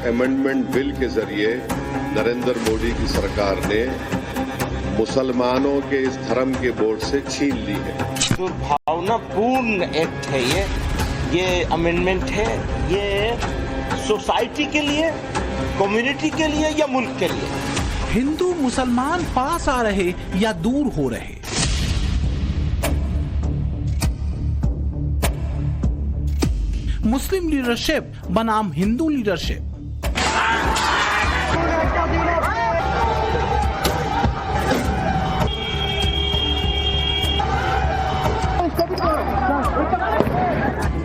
Amendment bill के जरिए नरेंद्र मोदी की सरकार ने मुसलमानों के इस धर्म के बोझ से छीन ली है। दुर्भावनापूर्ण एक्ट है ये अमेंडमेंट है, ये सोसाइटी के लिए, कम्युनिटी के लिए या मुल्क के लिए। हिंदू मुसलमान पास आ रहे या दूर हो रहे, मुस्लिम लीडरशिप बनाम हिंदू लीडरशिप।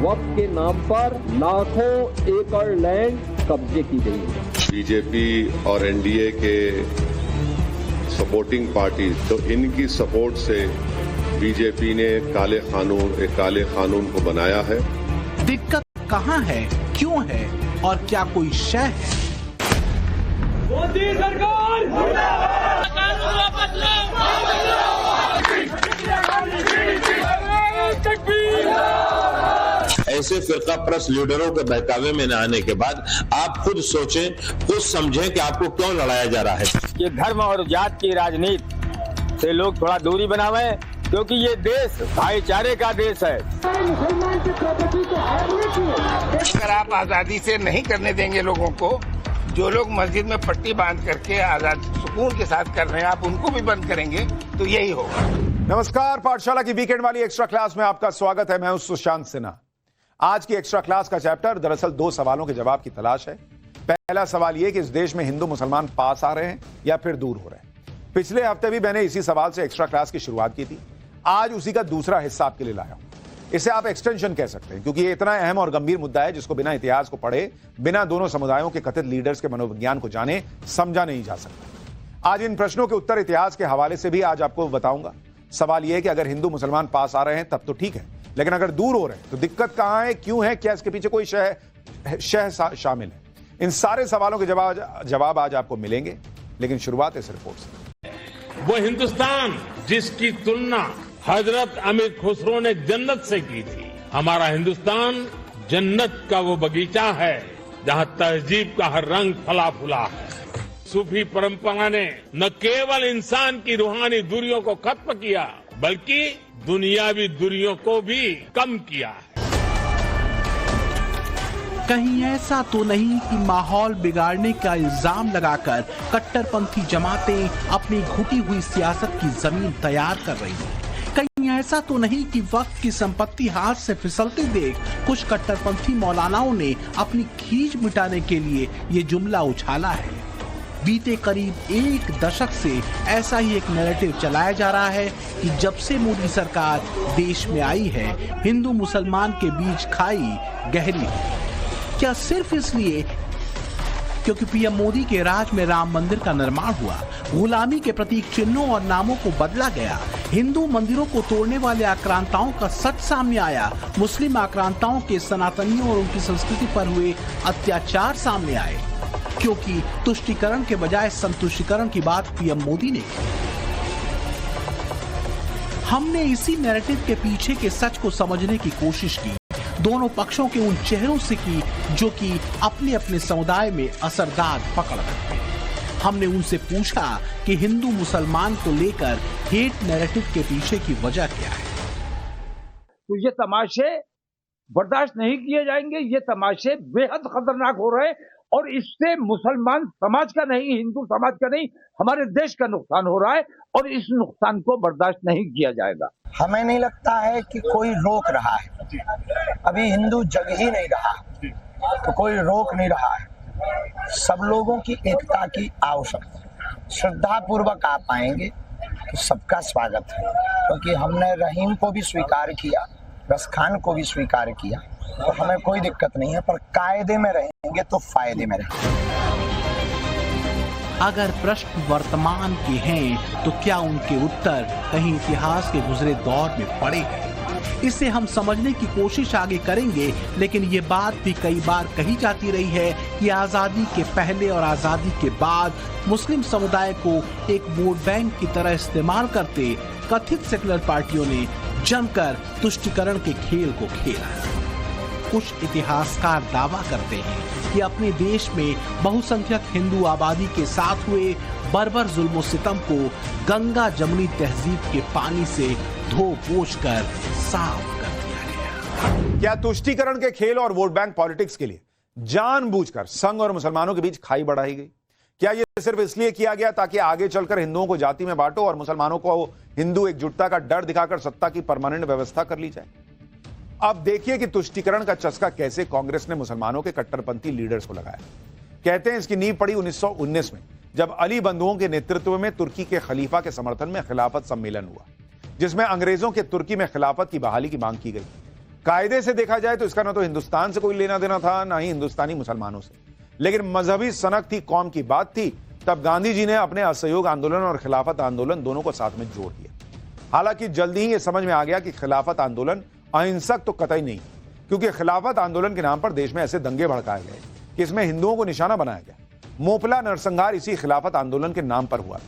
वक्त के नाम पर लाखों एकड़ लैंड कब्जे की गई है। बीजेपी और एनडीए के सपोर्टिंग पार्टी, तो इनकी सपोर्ट से बीजेपी ने एक काले कानून को बनाया है। दिक्कत कहाँ है, क्यों है और क्या कोई शय है? मोदी सरकार कानून वापस लो। ऐसे फिरका परस्त लीडरों के बहकावे में न आने के बाद आप खुद सोचें, खुद समझें कि आपको क्यों लड़ाया जा रहा है। ये धर्म और जात की राजनीति से लोग थोड़ा दूरी बनावे, क्योंकि ये देश भाईचारे का देश है। अगर आप आजादी से नहीं करने देंगे लोगों को, जो लोग मस्जिद में पट्टी बांध करके आजाद सुकून के साथ कर रहे हैं, आप उनको भी बंद करेंगे तो यही होगा। नमस्कार, पाठशाला की वीकेंड वाली एक्स्ट्रा क्लास में आपका स्वागत है। मैं हूं सुशांत सिन्हा। आज की एक्स्ट्रा क्लास का चैप्टर दरअसल 2 सवालों के जवाब की तलाश है। पहला सवाल यह कि इस देश में हिंदू मुसलमान पास आ रहे हैं या फिर दूर हो रहे हैं। पिछले हफ्ते भी मैंने इसी सवाल से एक्स्ट्रा क्लास की शुरुआत की थी। आज उसी का दूसरा हिस्सा आपके लिए लाया हूं। इसे आप एक्सटेंशन कह सकते हैं, क्योंकि ये इतना अहम और गंभीर मुद्दा है जिसको बिना इतिहास को पढ़े, बिना दोनों समुदायों के कथित लीडर्स के मनोविज्ञान को जाने समझा नहीं जा सकता। आज इन प्रश्नों के उत्तर इतिहास के हवाले से भी आज आपको बताऊंगा। सवाल यह है कि अगर हिंदू मुसलमान पास आ रहे हैं तब तो ठीक है, लेकिन अगर दूर हो रहे हैं तो दिक्कत कहां है, क्यों है, क्या इसके पीछे कोई शय शामिल है? इन सारे सवालों के जवाब आज आपको मिलेंगे, लेकिन शुरुआत इस रिपोर्ट से। वो हिंदुस्तान जिसकी तुलना हजरत अमीर खुसरो ने जन्नत से की थी, हमारा हिंदुस्तान जन्नत का वो बगीचा है जहां तहजीब का हर रंग फला फूला है। सूफी परंपरा ने न केवल इंसान की रूहानी दूरियों को खत्म किया, बल्कि दुनियावी दूरियों को भी कम किया है। कहीं ऐसा तो नहीं कि माहौल बिगाड़ने का इल्जाम लगाकर कट्टरपंथी जमातें अपनी घुटी हुई सियासत की जमीन तैयार कर रही हैं? कहीं ऐसा तो नहीं कि वक्त की संपत्ति हाथ से फिसलते देख कुछ कट्टरपंथी मौलानाओं ने अपनी खींच मिटाने के लिए ये जुमला उछाला है? बीते करीब 1 दशक से ऐसा ही एक नैरेटिव चलाया जा रहा है कि जब से मोदी सरकार देश में आई है, हिंदू मुसलमान के बीच खाई गहरी है। क्या सिर्फ इसलिए क्योंकि पीएम मोदी के राज में राम मंदिर का निर्माण हुआ, गुलामी के प्रतीक चिन्हों और नामों को बदला गया, हिंदू मंदिरों को तोड़ने वाले आक्रांताओं का सच सामने आया, मुस्लिम आक्रांताओं के सनातनियों और उनकी संस्कृति पर हुए अत्याचार सामने आए, क्योंकि तुष्टीकरण के बजाय संतुष्टीकरण की बात पीएम मोदी ने की। हमने इसी नैरेटिव के पीछे के सच को समझने की कोशिश की, दोनों पक्षों के उन चेहरों से की जो कि अपने अपने समुदाय में असरदार पकड़ रखते हैं। हमने उनसे पूछा कि हिंदू मुसलमान को लेकर हेट नैरेटिव के पीछे की वजह क्या है। तो ये तमाशे बर्दाश्त नहीं किए जाएंगे। ये तमाशे बेहद खतरनाक हो रहे हैं और इससे मुसलमान समाज का नहीं, हिंदू समाज का नहीं, हमारे देश का नुकसान हो रहा है और इस नुकसान को बर्दाश्त नहीं किया जाएगा। हमें नहीं लगता है कि कोई रोक रहा है। अभी हिंदू जग ही नहीं रहा तो कोई रोक नहीं रहा है। सब लोगों की एकता की आवश्यकता, श्रद्धा पूर्वक आप आएंगे तो सबका स्वागत है, क्योंकि हमने रहीम को भी स्वीकार किया, रस खान को भी स्वीकार किया, तो हमें कोई दिक्कत नहीं है, पर कायदे में रहेंगे तो फायदे में रहेंगे। अगर प्रश्न वर्तमान के हैं तो क्या उनके उत्तर कहीं इतिहास के गुजरे दौर में पड़े हैं? इसे हम समझने की कोशिश आगे करेंगे, लेकिन ये बात भी कई बार कही जाती रही है कि आजादी के पहले और आजादी के बाद मुस्लिम समुदाय को एक वोट बैंक की तरह इस्तेमाल करते कथित सेकुलर पार्टियों ने जमकर तुष्टीकरण के खेल को खेला। कुछ इतिहासकार दावा करते हैं कि अपने देश में बहुसंख्यक हिंदू आबादी के साथ हुए बर्बर जुल्म सितम को गंगा जमुनी तहजीब के पानी से धो पोंछ कर साफ कर दिया गया। क्या तुष्टीकरण के खेल और वोट बैंक पॉलिटिक्स के लिए जानबूझकर संघ और मुसलमानों के बीच खाई बढ़ाई गई? क्या यह सिर्फ इसलिए किया गया ताकि आगे चलकर हिंदुओं को जाति में बांटो और मुसलमानों को हिंदू एकजुटता का डर दिखाकर सत्ता की परमानेंट व्यवस्था कर ली जाए? अब देखिए कि तुष्टीकरण का चस्का कैसे कांग्रेस ने मुसलमानों के कट्टरपंथी लीडर्स को लगाया। कहते हैं इसकी नींव पड़ी 1919 में, जब अली बंधुओं के नेतृत्व में तुर्की के खलीफा के समर्थन में खिलाफत सम्मेलन हुआ, जिसमें अंग्रेजों के तुर्की में खिलाफत की बहाली की मांग की गई। कायदे से देखा जाए तो इसका न तो हिंदुस्तान से कोई लेना देना था, ना ही हिंदुस्तानी मुसलमानों से, लेकिन मजहबी सनक थी, कौम की बात थी। तब गांधी जी ने अपने असहयोग आंदोलन और खिलाफत आंदोलन दोनों को साथ में जोड़ दिया। हालांकि जल्दी ही यह समझ में आ गया कि खिलाफत आंदोलन अहिंसक तो कतई नहीं, क्योंकि खिलाफत आंदोलन के नाम पर देश में ऐसे दंगे भड़काए गए कि इसमें हिंदुओं को निशाना बनाया गया। मोपला नरसंहार इसी खिलाफत आंदोलन के नाम पर हुआ।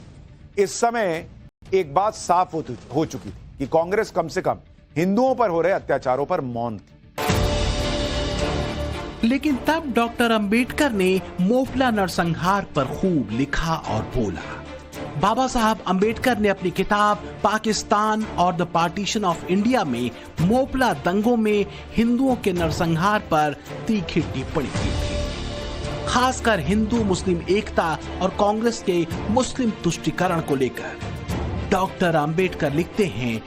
इस समय एक बात साफ हो चुकी थी कि कांग्रेस कम से कम हिंदुओं पर हो रहे अत्याचारों पर मौन थी। लेकिन तब डॉक्टर अंबेडकर ने मोपला नरसंहार पर खूब लिखा और बोला। बाबा साहब अंबेडकर ने अपनी किताब पाकिस्तान और द पार्टीशन ऑफ इंडिया में मोपला दंगों में हिंदुओं के नरसंहार पर तीखी टिप्पणी की थी, खासकर हिंदू मुस्लिम एकता और कांग्रेस के मुस्लिम तुष्टीकरण को लेकर। डॉक्टर अंबेडकर लिखते हैं,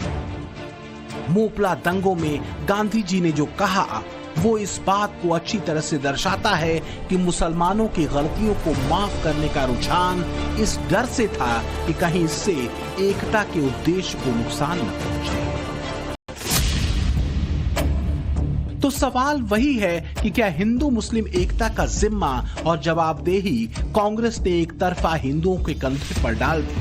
मोपला दंगों में गांधी जी ने जो कहा वो इस बात को अच्छी तरह से दर्शाता है कि मुसलमानों की गलतियों को माफ करने का रुझान इस डर से था कि कहीं इससे एकता के उद्देश्य को नुकसान न पहुंचे। तो सवाल वही है कि क्या हिंदू मुस्लिम एकता का जिम्मा और जवाबदेही कांग्रेस ने एक तरफा हिंदुओं के कंधे पर डाल दी,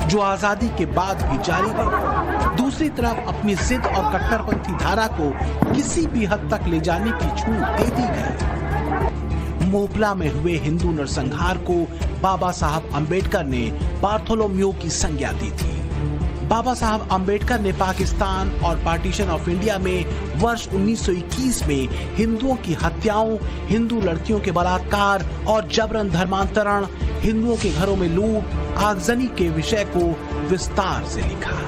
जो आजादी के बाद भी जारी रही। दूसरी तरफ अपनी जिद और कट्टरपंथी धारा को किसी भी हद तक ले जाने की छूट दे दी गई। मोपला में हुए हिंदू नरसंहार को बाबा साहब अंबेडकर ने बार्थोलोम्यू की संज्ञा दी थी। बाबा साहब अंबेडकर ने पाकिस्तान और पार्टीशन ऑफ इंडिया में वर्ष 1921 में हिंदुओं की हत्याओं, हिंदू लड़कियों के बलात्कार और जबरन धर्मांतरण, हिंदुओं के घरों में लूट, आगजनी के विषय को विस्तार से लिखा।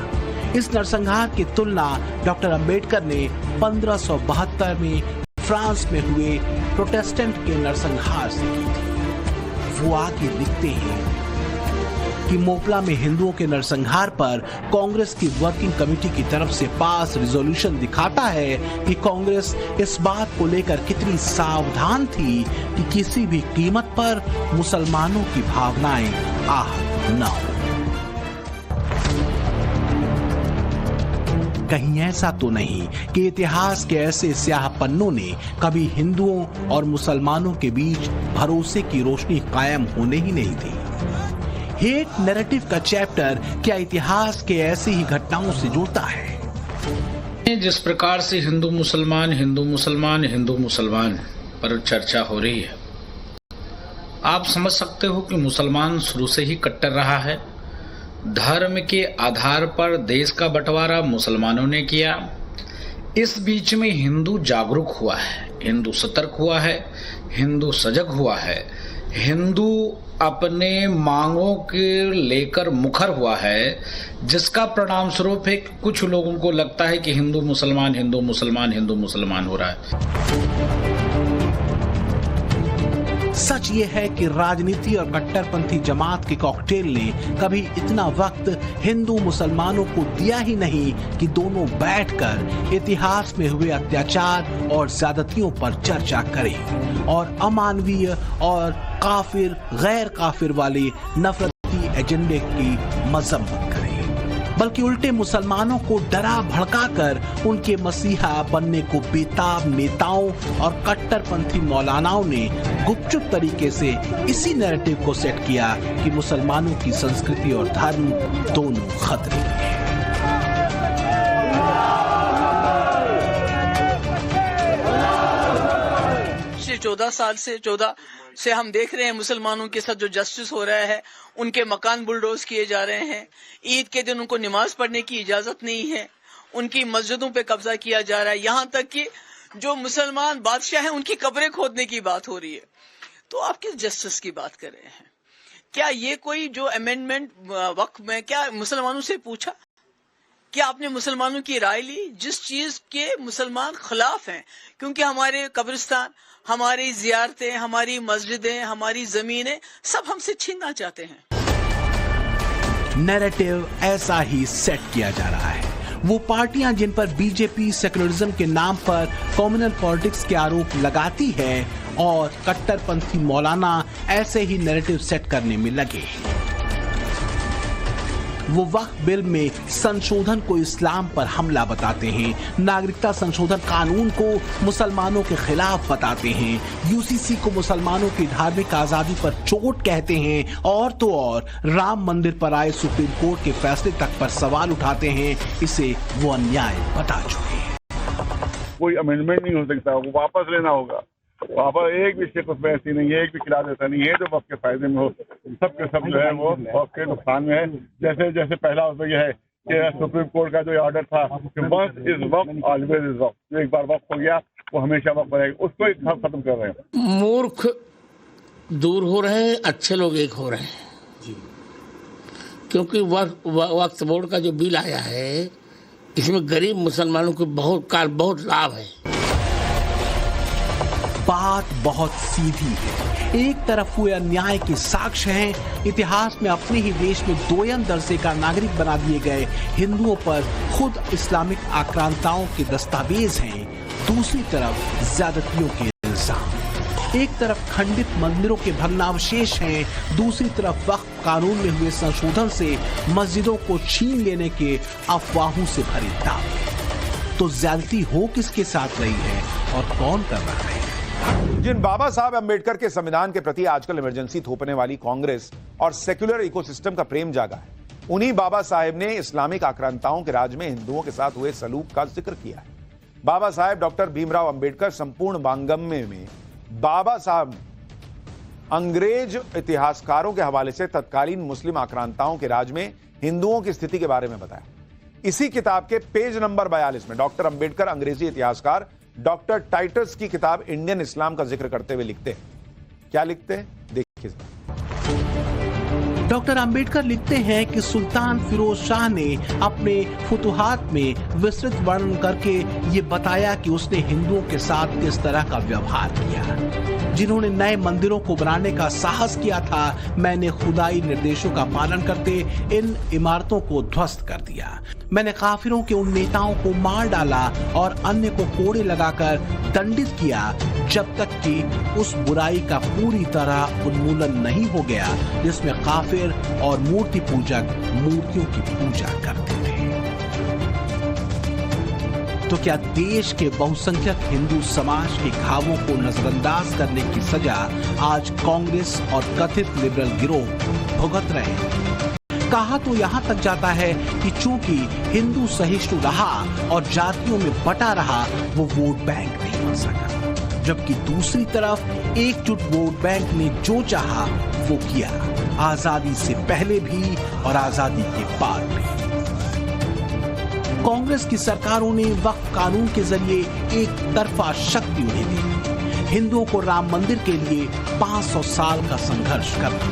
इस नरसंहार की तुलना डॉक्टर अंबेडकर ने 1572 में फ्रांस में हुए प्रोटेस्टेंट के नरसंहार से की थी। वो आगे लिखते हैं कि मोपला में हिंदुओं के नरसंहार पर कांग्रेस की वर्किंग कमेटी की तरफ से पास रिजोल्यूशन दिखाता है कि कांग्रेस इस बात को लेकर कितनी सावधान थी कि किसी भी कीमत पर मुसलमानों की भावनाएं आहत न हो। कहीं ऐसा तो नहीं कि इतिहास के ऐसे स्याह पन्नों ने कभी हिंदुओं और मुसलमानों के बीच भरोसे की रोशनी कायम होने ही नहीं दी। हेट नैरेटिव का चैप्टर क्या इतिहास के ऐसी ही घटनाओं से जुड़ता है? जिस प्रकार से हिंदू मुसलमान पर चर्चा हो रही है, आप समझ सकते हो कि मुसलमान शुरू से ही कट्टर रहा है। धर्म के आधार पर देश का बंटवारा मुसलमानों ने किया। इस बीच में हिंदू जागरूक हुआ है, हिंदू सतर्क हुआ है, हिंदू सजग हुआ है, हिंदू अपने मांगों के लेकर मुखर हुआ है, जिसका परिणाम स्वरूप है कुछ लोगों को लगता है कि हिंदू मुसलमान हो रहा है। सच ये है कि राजनीति और कट्टरपंथी जमात के कॉकटेल ने कभी इतना वक्त हिंदू मुसलमानों को दिया ही नहीं कि दोनों बैठकर इतिहास में हुए अत्याचार और ज्यादतियों पर चर्चा करें और अमानवीय और काफिर गैर काफिर वाले नफरती एजेंडे की मजम्मत करें, बल्कि उल्टे मुसलमानों को डरा भड़काकर उनके मसीहा बनने को बेताब नेताओं और कट्टरपंथी मौलानाओं ने गुपचुप तरीके से इसी नैरेटिव को सेट किया कि मुसलमानों की संस्कृति और धर्म दोनों खतरे में हैं। 14 से हम देख रहे हैं मुसलमानों के साथ जो जस्टिस हो रहा है, उनके मकान बुलडोज किए जा रहे हैं। ईद के दिन उनको नमाज पढ़ने की इजाजत नहीं है, उनकी मस्जिदों पे कब्जा किया जा रहा है। यहाँ तक कि जो मुसलमान बादशाह हैं उनकी कब्रें खोदने की बात हो रही है। तो आप किस जस्टिस की बात कर रहे हैं? क्या ये कोई जो अमेंडमेंट वक्फ में क्या मुसलमानों से पूछा? क्या आपने मुसलमानों की राय ली? जिस चीज के मुसलमान खिलाफ हैं, क्योंकि हमारे कब्रिस्तान, हमारी जियारतें, हमारी मस्जिदें, हमारी जमीनें सब हमसे छीनना चाहते हैं। नैरेटिव ऐसा ही सेट किया जा रहा है। वो पार्टियां जिन पर बीजेपी सेक्युलरिज्म के नाम पर कम्युनल पॉलिटिक्स के आरोप लगाती है और कट्टरपंथी मौलाना ऐसे ही नैरेटिव सेट करने में लगे। वो वक्फ बिल में संशोधन को इस्लाम पर हमला बताते हैं, नागरिकता संशोधन कानून को मुसलमानों के खिलाफ बताते हैं, यूसीसी को मुसलमानों की धार्मिक आजादी पर चोट कहते हैं और तो और राम मंदिर पर आए सुप्रीम कोर्ट के फैसले तक पर सवाल उठाते हैं। इसे वो अन्याय बता चुके हैं। कोई अमेंडमेंट नहीं हो सकता, वो वापस लेना होगा। वहाँ पर एक भी शिक उसमें ऐसी नहीं है, एक भी खिलाफ ऐसा नहीं है जो वक्त के फायदे में हो। सबके सब जो है वो वक्त के नुकसान में है। जैसे जैसे पहला उसमें यह है कि सुप्रीम कोर्ट का जो ऑर्डर था कि वक्त इज वक्त ऑलवेज इज वक्त, जो एक बार वक्त हो गया वो हमेशा वक्त रहेगा, उसको एक खत्म कर रहे हैं। मूर्ख दूर हो रहे हैं, अच्छे लोग एक हो रहे हैं। क्योंकि वक्फ बोर्ड का जो बिल आया है इसमें गरीब मुसलमानों को बहुत लाभ है। बात बहुत सीधी है। एक तरफ वो अन्याय के साक्ष्य हैं, इतिहास में अपने ही देश में दोयम दर्जे का नागरिक बना दिए गए हिंदुओं पर खुद इस्लामिक आक्रांताओं के दस्तावेज हैं। दूसरी तरफ ज्यादतियों के इल्जाम। एक तरफ खंडित मंदिरों के भग्नावशेष हैं, दूसरी तरफ वक्फ कानून में हुए संशोधन से मस्जिदों को छीन लेने के अफवाहों से भरे दावे। तो ज्यादती हो किसके साथ रही है और कौन कर रहा है? जिन बाबा साहब अंबेडकर के संविधान के प्रति आजकल इमरजेंसी थोपने वाली कांग्रेस और सेक्युलर इकोसिस्टम का प्रेम जागा है, उन्हीं बाबा साहेब ने इस्लामिक आक्रांताओं के राज में हिंदुओं के साथ हुए सलूक का जिक्र किया है। बाबा साहेब डॉक्टर भीमराव अंबेडकर संपूर्ण वांगमय में बाबा साहब अंग्रेज इतिहासकारों के हवाले से तत्कालीन मुस्लिम आक्रांताओं के राज में हिंदुओं की स्थिति के बारे में बताया। इसी किताब के पेज नंबर 42 में डॉक्टर अंबेडकर अंग्रेजी इतिहासकार डॉक्टर टाइटस की किताब इंडियन इस्लाम का जिक्र करते हुए लिखते हैं। क्या लिखते हैं देखिए। डॉक्टर अंबेडकर लिखते हैं कि सुल्तान फिरोज शाह ने अपने फुतुहात में विस्तृत वर्णन करके ये बताया कि उसने हिंदुओं के साथ किस तरह का व्यवहार किया। जिन्होंने नए मंदिरों को बनाने का साहस किया था, मैंने खुदाई निर्देशों का पालन करते इन इमारतों को ध्वस्त कर दिया। मैंने काफिरों के उन नेताओं को मार डाला और अन्य को कोड़े लगाकर दंडित किया जब तक कि उस बुराई का पूरी तरह उन्मूलन नहीं हो गया जिसमें काफिर और मूर्ति पूजक मूर्तियों की पूजा करते थे। तो क्या देश के बहुसंख्यक हिंदू समाज के घावों को नजरअंदाज करने की सजा आज कांग्रेस और कथित लिबरल गिरोह भुगत रहे हैं? कहा तो यहां तक जाता है कि चूंकि हिंदू सहिष्णु रहा और जातियों में बटा रहा, वो वोट बैंक नहीं बन सका। जबकि दूसरी तरफ एकजुट वोट बैंक ने जो चाहा वो किया, आजादी से पहले भी और आजादी के बाद भी। कांग्रेस की सरकारों ने वक्फ कानून के जरिए एक तरफा शक्ति उन्हें दी। हिंदुओं को राम मंदिर के लिए 500 साल का संघर्ष करना।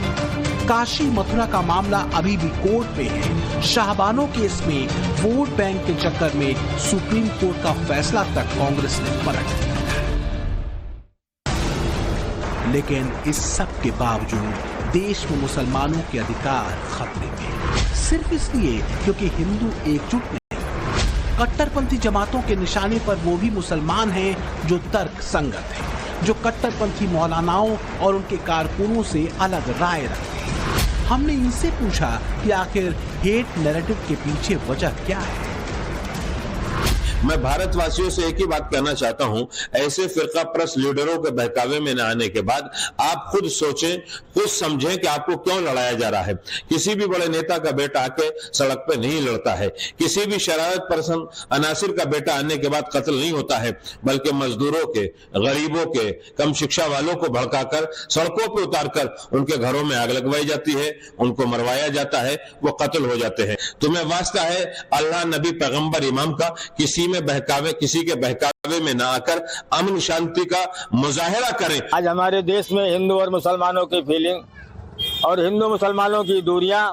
काशी मथुरा का मामला अभी भी कोर्ट में है। शाहबानो केस में वोट बैंक के चक्कर में सुप्रीम कोर्ट का फैसला तक कांग्रेस ने पलट दिया। लेकिन इस सब के बावजूद देश में मुसलमानों के अधिकार खतरे में, सिर्फ इसलिए क्योंकि हिंदू एकजुट नहीं। कट्टरपंथी जमातों के निशाने पर वो भी मुसलमान हैं जो तर्क संगत हैं, जो कट्टरपंथी मौलानाओं और उनके कारकुनों से अलग राय रखते हैं। हमने इनसे पूछा कि आखिर हेट नैरेटिव के पीछे वजह क्या है। मैं भारतवासियों से एक ही बात कहना चाहता हूं, ऐसे फिरका प्रस्त लीडरों के बहकावे में न आने के बाद आप खुद सोचें, खुद समझें कि आपको क्यों लड़ाया जा रहा है। किसी भी बड़े नेता का बेटा आके सड़क पे नहीं लड़ता है, किसी भी शरारत पर्सन अनासिर का बेटा आने के बाद कत्ल नहीं होता है, बल्कि मजदूरों के, गरीबों के, कम शिक्षा वालों को भड़काकर सड़कों पर उतारकर उनके घरों में आग लगवाई जाती है, उनको मरवाया जाता है, वो कत्ल हो जाते हैं। तुम्हें वास्ता है अल्लाह, नबी, पैगंबर, इमाम का किसी किसी के बहकावे में ना आकर अमन शांति का मुजाहिरा करें। आज हमारे देश में हिंदू और मुसलमानों की फीलिंग और हिंदू मुसलमानों की दूरियां,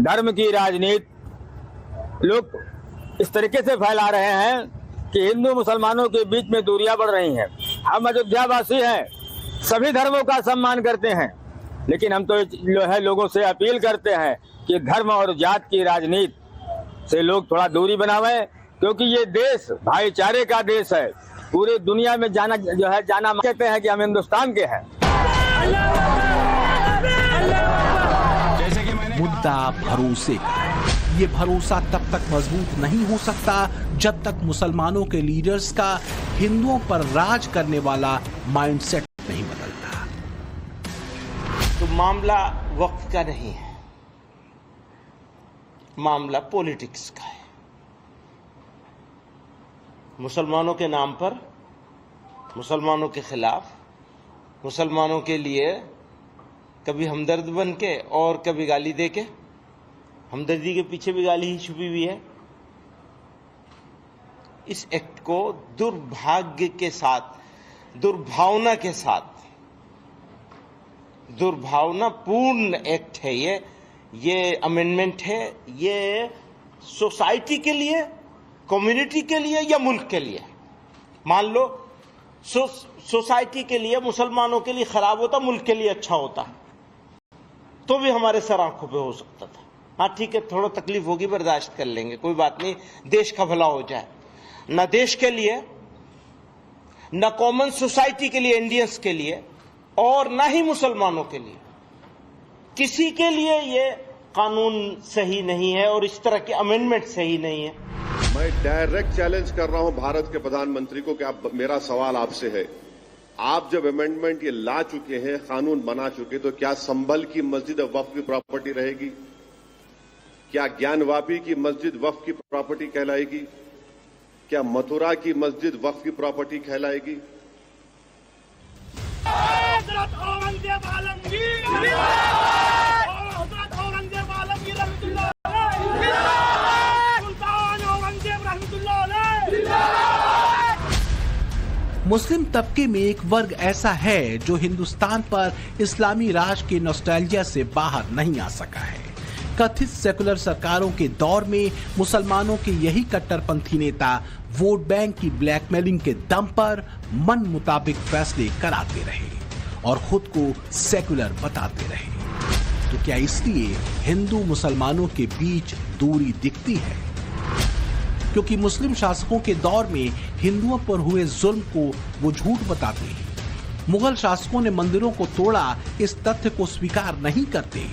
धर्म की राजनीति लोग इस तरीके से फैला रहे हैं कि हिंदू मुसलमानों के बीच में दूरियां बढ़ रही हैं। हम अयोध्यावासी हैं, सभी धर्मों का सम्मान करते हैं, लेकिन हम तो जो है लोगों से अपील करते हैं कि धर्म और जात की राजनीति से लोग थोड़ा दूरी बनावें, क्योंकि ये देश भाईचारे का देश है। पूरी दुनिया में जाना कहते हैं कि हम हिंदुस्तान के हैं। मुद्दा भरोसे का है। ये भरोसा तब तक मजबूत नहीं हो सकता जब तक मुसलमानों के लीडर्स का हिंदुओं पर राज करने वाला माइंडसेट नहीं बदलता। तो मामला वक्त का नहीं है, मामला पॉलिटिक्स का है। मुसलमानों के नाम पर, मुसलमानों के खिलाफ, मुसलमानों के लिए कभी हमदर्द बन के और कभी गाली दे के, हमदर्दी के पीछे भी गाली ही छुपी हुई है। इस एक्ट को दुर्भाग्य के साथ, दुर्भावना के साथ, दुर्भावनापूर्ण एक्ट है ये अमेंडमेंट है। ये सोसाइटी के लिए, कम्युनिटी के लिए या मुल्क के लिए, मान लो सोसाइटी के लिए, मुसलमानों के लिए खराब होता, मुल्क के लिए अच्छा होता तो भी हमारे सर आंखों पे हो सकता था। हाँ ठीक है, थोड़ा तकलीफ होगी, बर्दाश्त कर लेंगे, कोई बात नहीं, देश का भला हो जाए। न देश के लिए, न कॉमन सोसाइटी के लिए, इंडियंस के लिए, और न ही मुसलमानों के लिए, किसी के लिए ये कानून सही नहीं है और इस तरह के अमेंडमेंट सही नहीं है। मैं डायरेक्ट चैलेंज कर रहा हूं भारत के प्रधानमंत्री को कि आप, मेरा सवाल आपसे है, आप जब अमेंडमेंट ये ला चुके हैं, कानून बना चुके, तो क्या संभल की मस्जिद वक्फ की प्रॉपर्टी रहेगी? क्या ज्ञानवापी की मस्जिद वक्फ की प्रॉपर्टी कहलाएगी? क्या मथुरा की मस्जिद वक्फ की प्रॉपर्टी कहलाएगी? मुस्लिम तबके में एक वर्ग ऐसा है जो हिंदुस्तान पर इस्लामी राज के नॉस्टैल्जिया से बाहर नहीं आ सका है। कथित सेकुलर सरकारों के दौर में मुसलमानों के यही कट्टरपंथी नेता वोट बैंक की ब्लैकमेलिंग के दम पर मन मुताबिक फैसले कराते रहे और खुद को सेकुलर बताते रहे। तो क्या इसलिए हिंदू मुसलमानों के बीच दूरी दिखती है? क्योंकि मुस्लिम शासकों के दौर में हिंदुओं पर हुए जुल्म को वो झूठ बताते हैं। मुगल शासकों ने मंदिरों को तोड़ा, इस तथ्य को स्वीकार नहीं करते।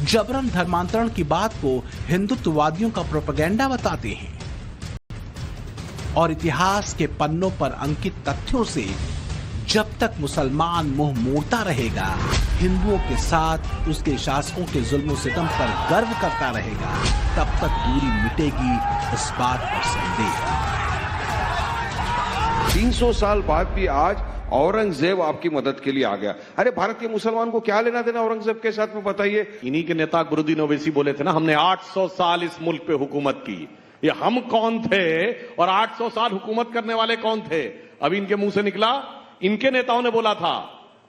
जबरन धर्मांतरण की बात को हिंदुत्ववादियों का प्रोपेगेंडा बताते हैं और इतिहास के पन्नों पर अंकित तथ्यों से जब तक मुसलमान मुंह मोड़ता रहेगा, हिंदुओं के साथ उसके शासकों के जुल्म सितम पर गर्व करता रहेगा, तब तक दूरी मिटेगी, इस बात पर संदेह। 300 साल बाद भी आज औरंगजेब आपकी मदद के लिए आ गया। अरे भारत के मुसलमान को क्या लेना देना औरंगजेब के साथ में, बताइए। इन्हीं के नेता गुरुद्दीन ओवैसी बोले थे ना, हमने 800 साल इस मुल्क पे हुकूमत की। ये हम कौन थे और 800 साल हुकूमत करने वाले कौन थे? अभी इनके मुंह से निकला, इनके नेताओं ने बोला था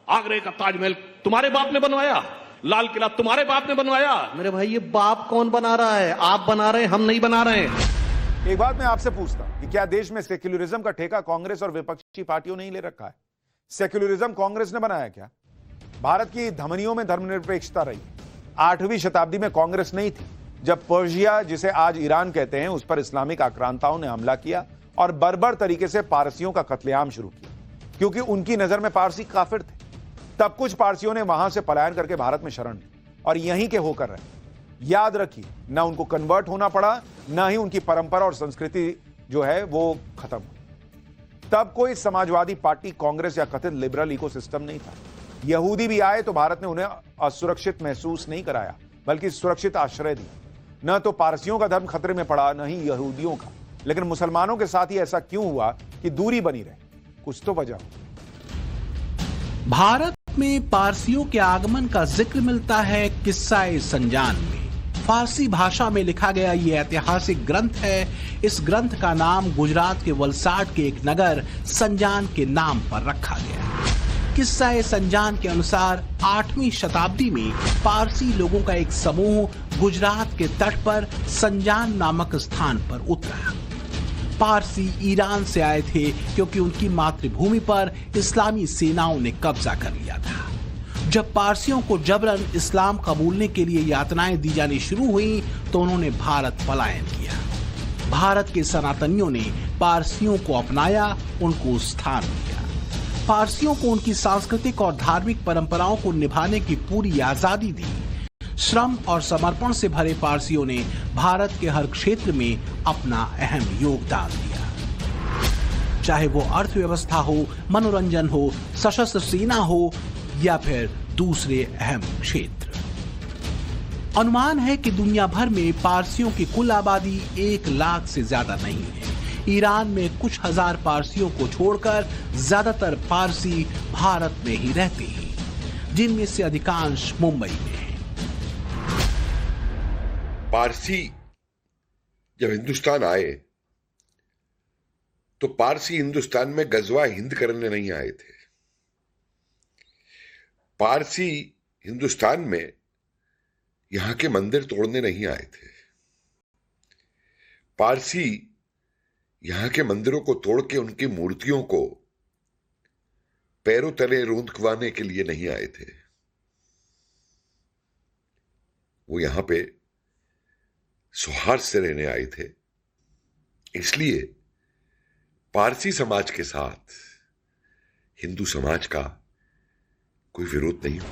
आगरे का ताजमहल तुम्हारे बाप ने बनवाया, लाल किला तुम्हारे बाप ने बनवाया। मेरे भाई ये बाप कौन बना रहा है? आप बना रहे हैं, हम नहीं बना रहे हैं। एक बात मैं आपसे पूछता हूं कि क्या देश में सेक्युलरिज्म का ठेका कांग्रेस और विपक्षी पार्टियों ने ही ले रखा है? सेक्युलरिज्म कांग्रेस ने बनाया क्या? भारत की धमनियों में धर्मनिरपेक्षता रही। 8वीं शताब्दी में कांग्रेस नहीं थी जब पर्शिया, जिसे आज ईरान कहते हैं, उस पर इस्लामिक आक्रांताओं ने हमला किया और बर्बर तरीके से पारसियों का कत्लेआम शुरू किया, क्योंकि उनकी नजर में पारसी काफिर थे। तब कुछ पारसियों ने वहां से पलायन करके भारत में शरण ली और यहीं के होकर रहे। याद रखिए, ना उनको कन्वर्ट होना पड़ा, ना ही उनकी परंपरा और संस्कृति जो है वो खत्म हुई। तब कोई समाजवादी पार्टी, कांग्रेस या कथित लिबरल इकोसिस्टम नहीं था। यहूदी भी आए तो भारत ने उन्हें असुरक्षित महसूस नहीं कराया, बल्कि सुरक्षित आश्रय दिया। न तो पारसियों का धर्म खतरे में पड़ा, न ही यहूदियों का। लेकिन मुसलमानों के साथ ही ऐसा क्यों हुआ कि दूरी बनी रहे? कुछ तो वजह हो। भारत में पारसियों के आगमन का जिक्र मिलता है किस्सा-ए-संजान में। फारसी भाषा में लिखा गया ये ऐतिहासिक ग्रंथ है। इस ग्रंथ का नाम गुजरात के वलसाड के एक नगर संजान के नाम पर रखा गया। किस्सा संजान के अनुसार 8वीं शताब्दी में पारसी लोगों का एक समूह गुजरात के तट पर संजान नामक स्थान पर उतरा। पारसी ईरान से आए थे क्योंकि उनकी मातृभूमि पर इस्लामी सेनाओं ने कब्जा कर लिया था। जब पारसियों को जबरन इस्लाम कबूलने के लिए यातनाएं दी जानी शुरू हुई तो उन्होंने भारत पलायन किया। भारत के सनातनियों ने पारसियों को अपनाया, उनको स्थान दिया। पारसियों को उनकी सांस्कृतिक और धार्मिक परंपराओं को निभाने की पूरी आजादी दी। श्रम और समर्पण से भरे पारसियों ने भारत के हर क्षेत्र में अपना अहम योगदान दिया, चाहे वो अर्थव्यवस्था हो, मनोरंजन हो, सशस्त्र सेना हो या फिर दूसरे अहम क्षेत्र। अनुमान है कि दुनिया भर में पारसियों की कुल आबादी 1 लाख से ज्यादा नहीं है। ईरान में कुछ हजार पारसियों को छोड़कर ज्यादातर पारसी भारत में ही रहते हैं, जिनमें से अधिकांश मुंबई में हैं। पारसी जब हिंदुस्तान आए तो पारसी हिंदुस्तान में गजवा हिंद करने नहीं आए थे। पारसी हिंदुस्तान में यहां के मंदिर तोड़ने नहीं आए थे। पारसी यहां के मंदिरों को तोड़ के उनकी मूर्तियों को पैरों तले रूंधवाने के लिए नहीं आए थे। वो यहां पे सौहार्द से रहने आए थे। इसलिए पारसी समाज के साथ हिंदू समाज का कोई विरोध नहीं हो।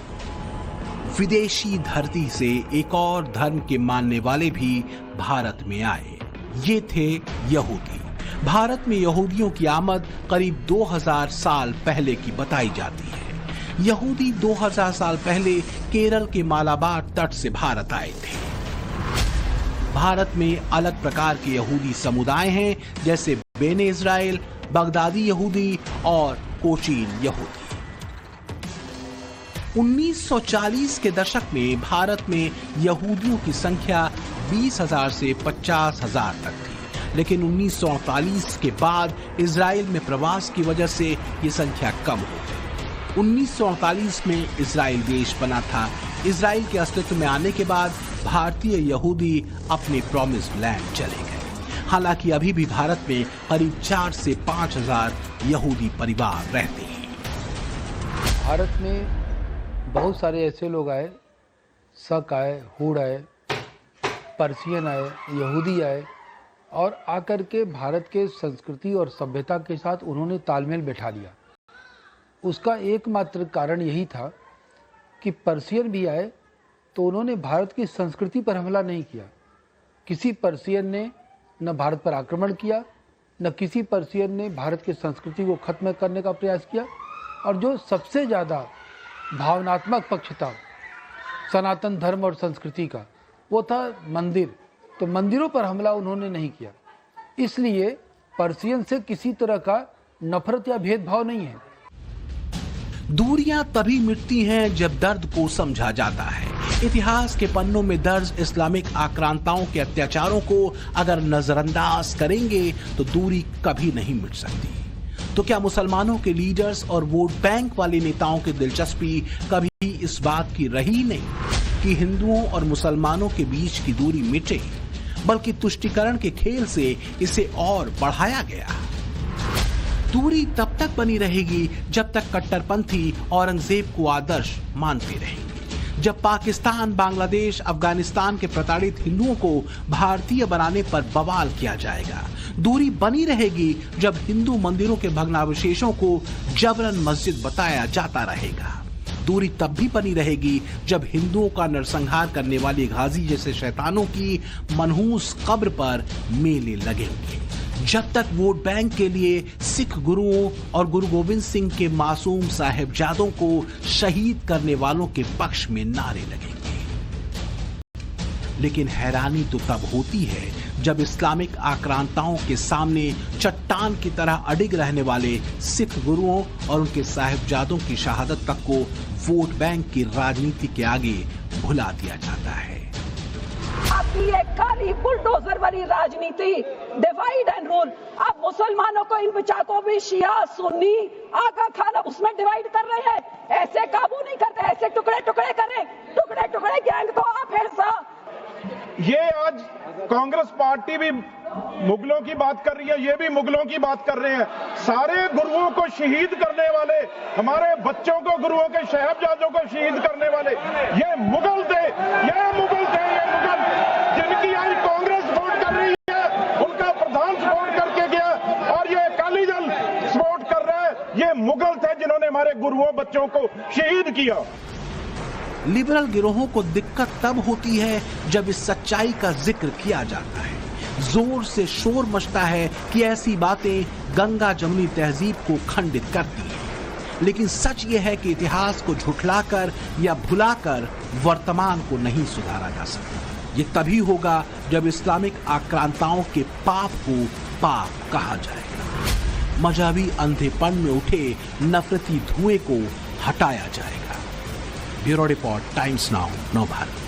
विदेशी धरती से एक और धर्म के मानने वाले भी भारत में आए। ये थे यहूदी। भारत में यहूदियों की आमद करीब 2000 साल पहले की बताई जाती है। यहूदी 2000 साल पहले केरल के मालाबार तट से भारत आए थे। भारत में अलग प्रकार के यहूदी समुदाय हैं, जैसे बेने इज़राइल, बगदादी यहूदी और कोचीन यहूदी। 1940 के दशक में भारत में यहूदियों की संख्या 20,000 से 50,000 तक थी, लेकिन 1948 के बाद इजराइल में प्रवास की वजह से ये संख्या कम हो गई। 1948 में इजराइल देश बना था। इजराइल के अस्तित्व में आने के बाद भारतीय यहूदी अपने प्रॉमिस्ड लैंड चले गए। हालांकि अभी भी भारत में करीब 4 से 5,000 यहूदी परिवार रहते हैं। भारत में बहुत सारे ऐसे लोग आए, शक आए, हूड आए, पर्शियन आए, यहूदी आए और आकर के भारत के संस्कृति और सभ्यता के साथ उन्होंने तालमेल बैठा लिया। उसका एकमात्र कारण यही था कि पर्शियन भी आए तो उन्होंने भारत की संस्कृति पर हमला नहीं किया। किसी पर्शियन ने न भारत पर आक्रमण किया, न किसी पर्शियन ने भारत की संस्कृति को खत्म करने का प्रयास किया। और जो सबसे ज़्यादा भावनात्मक पक्ष था सनातन धर्म और संस्कृति का, वो था मंदिर। तो मंदिरों पर हमला उन्होंने नहीं किया। इसलिए पर्शियन से किसी तरह का नफरत या भेदभाव नहीं है। दूरियां तभी मिटती हैं जब दर्द को समझा जाता है। इतिहास के पन्नों में दर्ज इस्लामिक आक्रांताओं के अत्याचारों को अगर नजरअंदाज करेंगे तो दूरी कभी नहीं मिट सकती। तो क्या मुसलमानों के लीडर्स और वोट बैंक वाले नेताओं की दिलचस्पी कभी इस बात की रही नहीं कि हिंदुओं और मुसलमानों के बीच की दूरी मिटे, बल्कि तुष्टीकरण के खेल से इसे और बढ़ाया गया। दूरी तब तक बनी रहेगी जब तक कट्टरपंथी औरंगजेब को आदर्श मानते रहेंगे। जब पाकिस्तान, बांग्लादेश, अफगानिस्तान के प्रताड़ित हिंदुओं को भारतीय बनाने पर बवाल किया जाएगा। दूरी बनी रहेगी जब हिंदू मंदिरों के भग्नावशेषों को जबरन मस्जिद बताया जाता रहेगा। दूरी तब भी बनी रहेगी जब हिंदुओं का नरसंहार करने वाले गाजी जैसे शैतानों की मनहूस कब्र पर मेले लगेंगे। जब तक वोट बैंक के लिए सिख गुरुओं और गुरु गोविंद सिंह के मासूम साहिबजादों को शहीद करने वालों के पक्ष में नारे लगेंगे। लेकिन हैरानी तो तब होती है जब इस्लामिक आक्रांताओं के सामने चट्टान की तरह अडिग रहने वाले सिख गुरुओं और उनके साहिबजादों की शहादत तक को वोट बैंक की राजनीति के आगे भुला दिया जाता है। की ये काली बुलडोजर वाली राजनीति, डिवाइड एंड रूल। अब मुसलमानों को इन बचाकों में शिया सुन्नी आका खाना उसमें डिवाइड कर रहे हैं। ऐसे काबू नहीं करते, ऐसे टुकड़े टुकड़े करें, टुकड़े टुकड़े गैंग को आप हिस्सा। ये आज कांग्रेस पार्टी भी मुगलों की बात कर रही है, ये भी मुगलों की बात कर रहे हैं। सारे गुरुओं को शहीद करने वाले, हमारे बच्चों को, गुरुओं के साहिबजादों को शहीद करने वाले ये मुगल थे, ये मुगल थे, ये मुगल जिनकी आज कांग्रेस वोट कर रही है, उनका प्रधान सपोर्ट करके गया और ये अकाली दल सपोर्ट कर रहा है। ये मुगल थे जिन्होंने हमारे गुरुओं बच्चों को शहीद किया। लिबरल गिरोहों को दिक्कत तब होती है जब इस सच्चाई का जिक्र किया जाता है। जोर से शोर मचता है कि ऐसी बातें गंगा जमुनी तहजीब को खंडित करती हैं। लेकिन सच यह है कि इतिहास को झुठलाकर या भुलाकर वर्तमान को नहीं सुधारा जा सकता। ये तभी होगा जब इस्लामिक आक्रांताओं के पाप को पाप कहा जाएगा, मजहबी अंधेपन में उठे नफरती धुएं को हटाया जाएगा। ब्यूरो रिपोर्ट, टाइम्स नाउ, नव भारत।